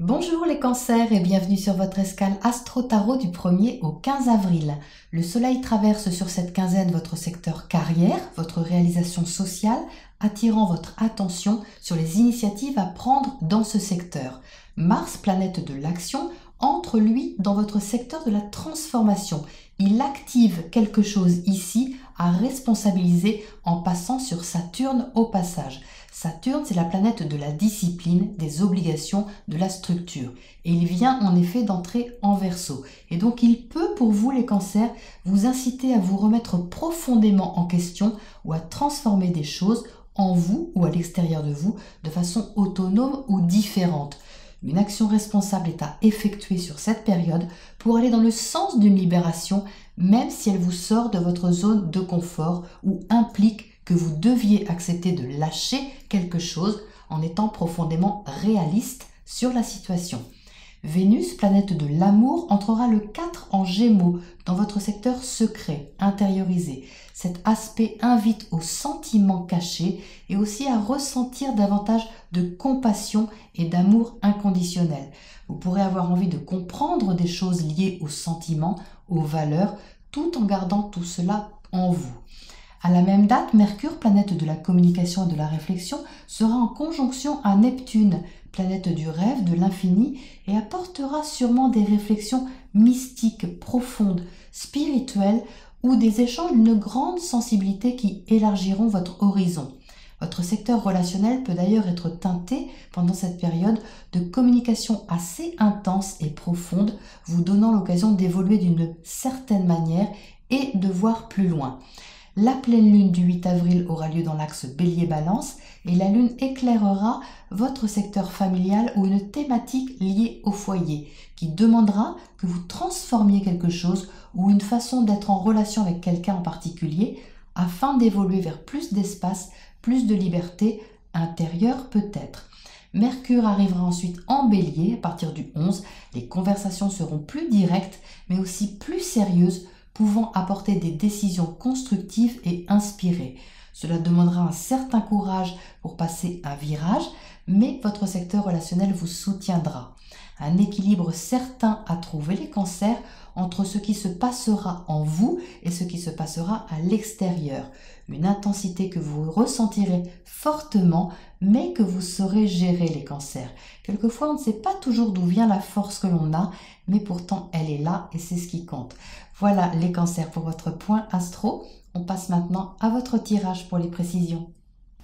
Bonjour les cancers et bienvenue sur votre escale Astro-Tarot du 1er au 15 avril. Le soleil traverse sur cette quinzaine votre secteur carrière, votre réalisation sociale, attirant votre attention sur les initiatives à prendre dans ce secteur. Mars, planète de l'action, entre lui dans votre secteur de la transformation. Il active quelque chose ici à responsabiliser en passant sur Saturne au passage. Saturne, c'est la planète de la discipline, des obligations, de la structure. Et il vient en effet d'entrer en Verseau. Et donc il peut, pour vous les cancers, vous inciter à vous remettre profondément en question ou à transformer des choses en vous ou à l'extérieur de vous de façon autonome ou différente. Une action responsable est à effectuer sur cette période pour aller dans le sens d'une libération, même si elle vous sort de votre zone de confort ou implique que vous deviez accepter de lâcher quelque chose en étant profondément réaliste sur la situation. Vénus, planète de l'amour, entrera le 4 en Gémeaux dans votre secteur secret, intériorisé. Cet aspect invite aux sentiments cachés et aussi à ressentir davantage de compassion et d'amour inconditionnel. Vous pourrez avoir envie de comprendre des choses liées aux sentiments, aux valeurs, tout en gardant tout cela en vous. À la même date, Mercure, planète de la communication et de la réflexion, sera en conjonction à Neptune, planète du rêve, de l'infini, et apportera sûrement des réflexions mystiques, profondes, spirituelles, ou des échanges d'une grande sensibilité qui élargiront votre horizon. Votre secteur relationnel peut d'ailleurs être teinté pendant cette période de communication assez intense et profonde, vous donnant l'occasion d'évoluer d'une certaine manière et de voir plus loin. La pleine lune du 8 avril aura lieu dans l'axe Bélier-Balance et la lune éclairera votre secteur familial ou une thématique liée au foyer qui demandera que vous transformiez quelque chose ou une façon d'être en relation avec quelqu'un en particulier afin d'évoluer vers plus d'espace, plus de liberté intérieure peut-être. Mercure arrivera ensuite en Bélier à partir du 11. Les conversations seront plus directes mais aussi plus sérieuses, pouvant apporter des décisions constructives et inspirées. Cela demandera un certain courage pour passer un virage, mais votre secteur relationnel vous soutiendra. Un équilibre certain à trouver les cancers entre ce qui se passera en vous et ce qui se passera à l'extérieur. Une intensité que vous ressentirez fortement, mais que vous saurez gérer les cancers. Quelquefois, on ne sait pas toujours d'où vient la force que l'on a, mais pourtant elle est là et c'est ce qui compte. Voilà les cancers pour votre point astro. On passe maintenant à votre tirage pour les précisions.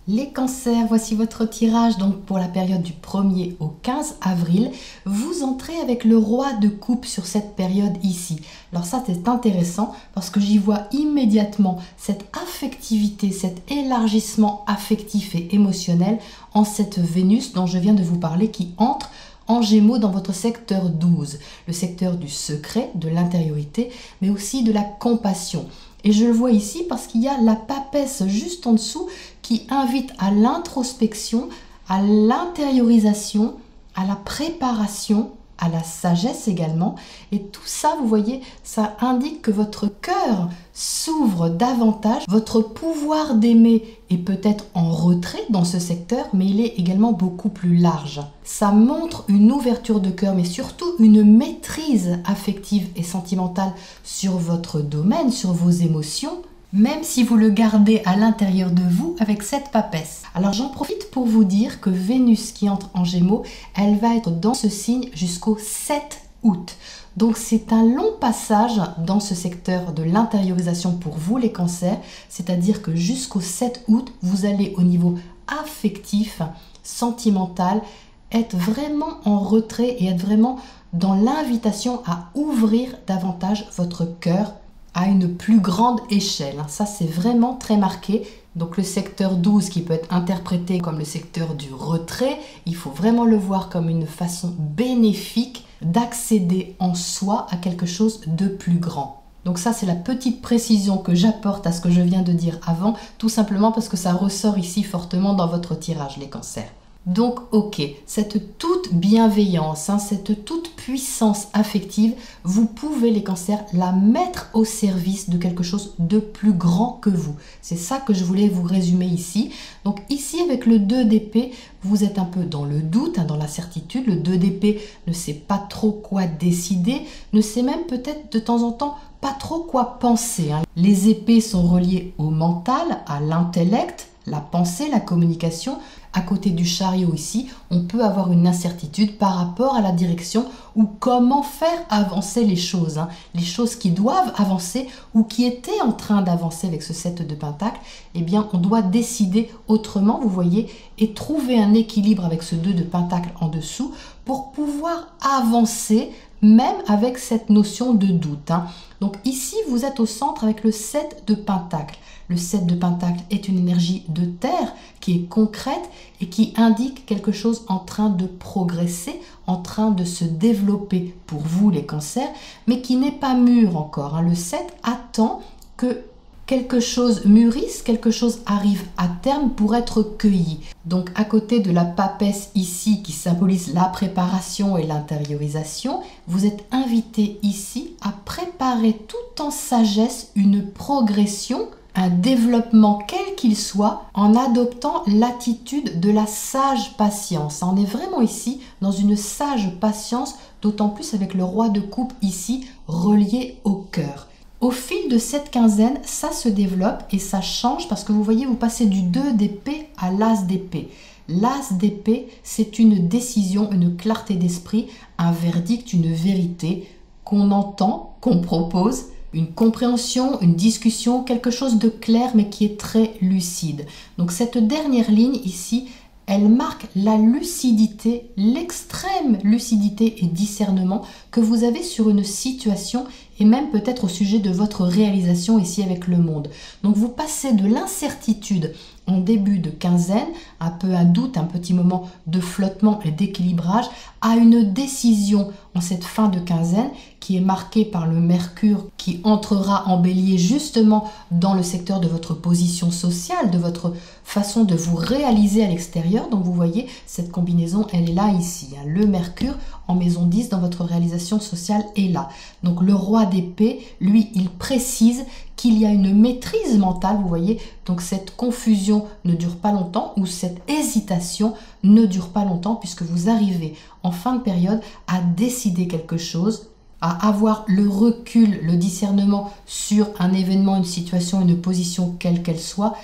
Les cancers, voici votre tirage donc pour la période du 1er au 15 avril. Vous entrez avec le roi de coupe sur cette période ici. Alors ça c'est intéressant parce que j'y vois immédiatement cette affectivité, cet élargissement affectif et émotionnel en cette Vénus dont je viens de vous parler qui entre en Gémeaux dans votre secteur 12, le secteur du secret, de l'intériorité, mais aussi de la compassion. Et je le vois ici parce qu'il y a la papesse juste en dessous qui invite à l'introspection, à l'intériorisation, à la préparation, à la sagesse également. Et tout ça, vous voyez, ça indique que votre cœur s'ouvre davantage. Votre pouvoir d'aimer est peut-être en retrait dans ce secteur, mais il est également beaucoup plus large. Ça montre une ouverture de cœur, mais surtout une maîtrise affective et sentimentale sur votre domaine, sur vos émotions, même si vous le gardez à l'intérieur de vous avec cette papesse. Alors j'en profite pour vous dire que Vénus qui entre en Gémeaux, elle va être dans ce signe jusqu'au 7 août. Donc c'est un long passage dans ce secteur de l'intériorisation pour vous les cancers, c'est-à-dire que jusqu'au 7 août, vous allez au niveau affectif, sentimental, être vraiment en retrait et être vraiment dans l'invitation à ouvrir davantage votre cœur à une plus grande échelle. Ça, c'est vraiment très marqué. Donc le secteur 12 qui peut être interprété comme le secteur du retrait, il faut vraiment le voir comme une façon bénéfique d'accéder en soi à quelque chose de plus grand. Donc ça, c'est la petite précision que j'apporte à ce que je viens de dire avant, tout simplement parce que ça ressort ici fortement dans votre tirage, les cancers. Donc, ok, cette toute bienveillance, cette toute puissance affective, vous pouvez, les cancers, la mettre au service de quelque chose de plus grand que vous. C'est ça que je voulais vous résumer ici. Donc ici, avec le 2 d'épée, vous êtes un peu dans le doute, dans l'incertitude, le 2 d'épée ne sait pas trop quoi décider, ne sait même peut-être de temps en temps pas trop quoi penser. Les épées sont reliées au mental, à l'intellect, la pensée, la communication. À côté du chariot ici, on peut avoir une incertitude par rapport à la direction ou comment faire avancer les choses. Les choses qui doivent avancer ou qui étaient en train d'avancer avec ce 7 de Pentacle, eh bien on doit décider autrement, vous voyez, et trouver un équilibre avec ce 2 de Pentacle en dessous pour pouvoir avancer même avec cette notion de doute. Donc ici, vous êtes au centre avec le 7 de Pentacle. Le 7 de Pentacle est une énergie de terre qui est concrète et qui indique quelque chose en train de progresser, en train de se développer pour vous les cancers, mais qui n'est pas mûr encore. Le 7 attend que quelque chose mûrisse, quelque chose arrive à terme pour être cueilli. Donc à côté de la papesse ici qui symbolise la préparation et l'intériorisation, vous êtes invité ici à préparer tout en sagesse une progression, un développement quel qu'il soit, en adoptant l'attitude de la sage patience. On est vraiment ici dans une sage patience, d'autant plus avec le roi de coupe ici relié au cœur. Au fil de cette quinzaine, ça se développe et ça change parce que vous voyez, vous passez du 2 d'épée à l'as d'épée. L'as d'épée, c'est une décision, une clarté d'esprit, un verdict, une vérité qu'on entend, qu'on propose, une compréhension, une discussion, quelque chose de clair mais qui est très lucide. Donc cette dernière ligne ici, elle marque la lucidité, l'extrême lucidité et discernement que vous avez sur une situation et même peut-être au sujet de votre réalisation ici avec le monde. Donc vous passez de l'incertitude en début de quinzaine, un peu un doute, un petit moment de flottement et d'équilibrage, à une décision en cette fin de quinzaine qui est marquée par le Mercure qui entrera en bélier justement dans le secteur de votre position sociale, de votre façon de vous réaliser à l'extérieur. Donc vous voyez, cette combinaison, elle est là ici. Le Mercure en maison 10 dans votre réalisation sociale est là. Donc le roi d'épée, lui, il précise qu'il y a une maîtrise mentale, vous voyez, donc cette confusion ne dure pas longtemps ou cette hésitation ne dure pas longtemps puisque vous arrivez en fin de période à décider quelque chose, à avoir le recul, le discernement sur un événement, une situation, une position quelle qu'elle soit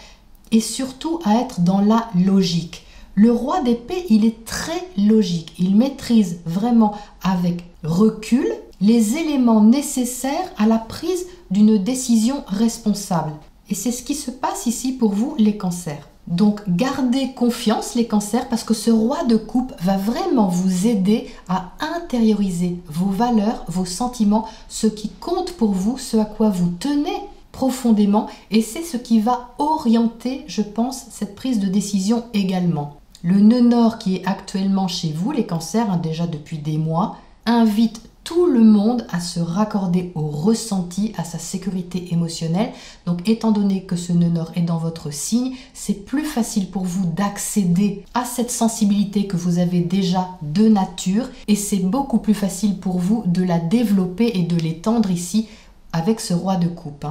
et surtout à être dans la logique. Le roi d'épée, il est très logique, il maîtrise vraiment avec recul les éléments nécessaires à la prise d'une décision responsable. Et c'est ce qui se passe ici pour vous les cancers. Donc gardez confiance les cancers parce que ce roi de coupe va vraiment vous aider à intérioriser vos valeurs, vos sentiments, ce qui compte pour vous, ce à quoi vous tenez profondément et c'est ce qui va orienter, je pense, cette prise de décision également. Le nœud nord qui est actuellement chez vous les cancers, déjà depuis des mois, invite tout le monde à se raccorder au ressenti, à sa sécurité émotionnelle. Donc étant donné que ce nœud nord est dans votre signe, c'est plus facile pour vous d'accéder à cette sensibilité que vous avez déjà de nature et c'est beaucoup plus facile pour vous de la développer et de l'étendre ici avec ce roi de coupe.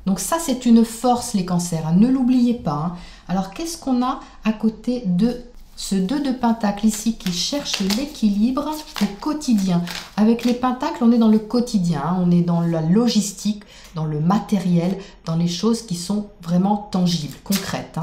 Donc ça c'est une force les cancers, ne l'oubliez pas. Alors qu'est-ce qu'on a à côté de ce 2 de Pentacle ici qui cherche l'équilibre au quotidien. Avec les pentacles, on est dans le quotidien, on est dans la logistique, dans le matériel, dans les choses qui sont vraiment tangibles, concrètes.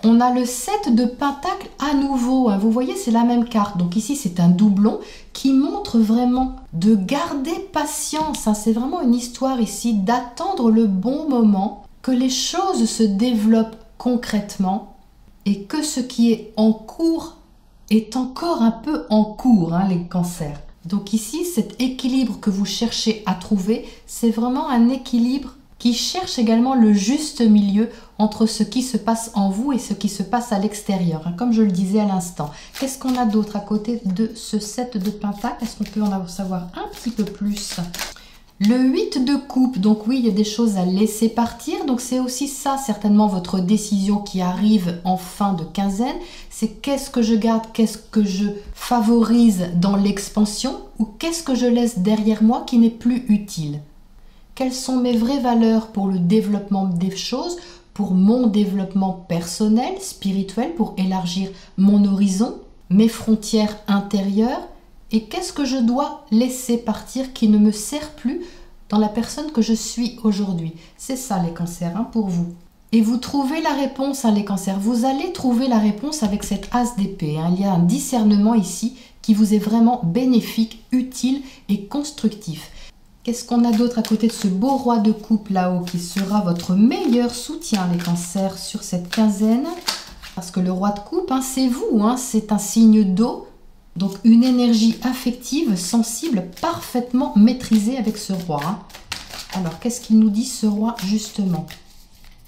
On a le 7 de Pentacle à nouveau. Vous voyez, c'est la même carte. Donc ici, c'est un doublon qui montre vraiment de garder patience. C'est vraiment une histoire ici d'attendre le bon moment, que les choses se développent concrètement et que ce qui est en cours est encore un peu en cours, les cancers. Donc ici, cet équilibre que vous cherchez à trouver, c'est vraiment un équilibre qui cherche également le juste milieu entre ce qui se passe en vous et ce qui se passe à l'extérieur, comme je le disais à l'instant. Qu'est-ce qu'on a d'autre à côté de ce 7 de Pentacle? Est-ce qu'on peut en savoir un petit peu plus? Le 8 de coupe, donc oui, il y a des choses à laisser partir. Donc c'est aussi ça, certainement, votre décision qui arrive en fin de quinzaine. C'est qu'est-ce que je garde, qu'est-ce que je favorise dans l'expansion ou qu'est-ce que je laisse derrière moi qui n'est plus utile. Quelles sont mes vraies valeurs pour le développement des choses, pour mon développement personnel, spirituel, pour élargir mon horizon, mes frontières intérieures. et qu'est-ce que je dois laisser partir qui ne me sert plus dans la personne que je suis aujourd'hui. C'est ça les cancers pour vous. Et vous trouvez la réponse, les cancers. Vous allez trouver la réponse avec cette as d'épée. Il y a un discernement ici qui vous est vraiment bénéfique, utile et constructif. Qu'est-ce qu'on a d'autre à côté de ce beau roi de coupe là-haut qui sera votre meilleur soutien, les cancers, sur cette quinzaine? Parce que le roi de coupe, c'est vous, c'est un signe d'eau. Donc une énergie affective, sensible, parfaitement maîtrisée avec ce roi. Alors qu'est-ce qu'il nous dit ce roi justement?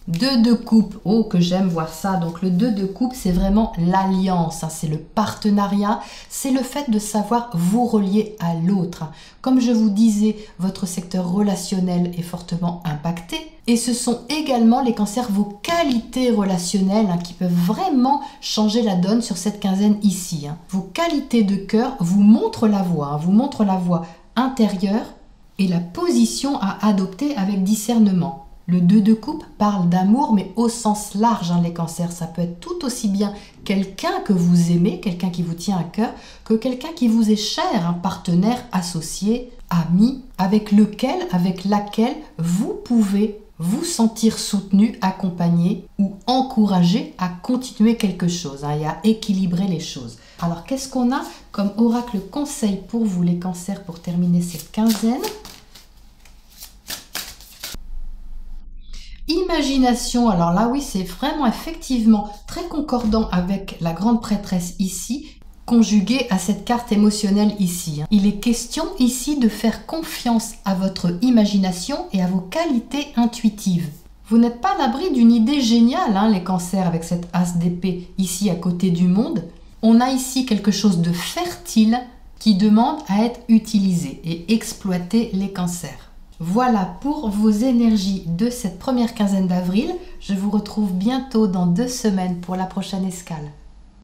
2 de coupe, oh que j'aime voir ça. Donc le 2 de coupe, c'est vraiment l'alliance, c'est le partenariat, c'est le fait de savoir vous relier à l'autre. Comme je vous disais, votre secteur relationnel est fortement impacté et ce sont également les cancers, vos qualités relationnelles qui peuvent vraiment changer la donne sur cette quinzaine ici. Vos qualités de cœur vous montrent la voie, vous montrent la voie intérieure et la position à adopter avec discernement. Le 2 de coupe parle d'amour, mais au sens large, les cancers. Ça peut être tout aussi bien quelqu'un que vous aimez, quelqu'un qui vous tient à cœur, que quelqu'un qui vous est cher, un partenaire, associé, ami, avec lequel, avec laquelle vous pouvez vous sentir soutenu, accompagné ou encouragé à continuer quelque chose et à équilibrer les choses. Alors, qu'est-ce qu'on a comme oracle conseil pour vous, les cancers, pour terminer cette quinzaine? Imagination, alors là oui, c'est vraiment effectivement très concordant avec la grande prêtresse ici, conjuguée à cette carte émotionnelle ici. Il est question ici de faire confiance à votre imagination et à vos qualités intuitives. Vous n'êtes pas à l'abri d'une idée géniale, les cancers, avec cette as d'épée ici à côté du monde. On a ici quelque chose de fertile qui demande à être utilisé et exploiter, les cancers. Voilà pour vos énergies de cette première quinzaine d'avril. Je vous retrouve bientôt dans 2 semaines pour la prochaine escale.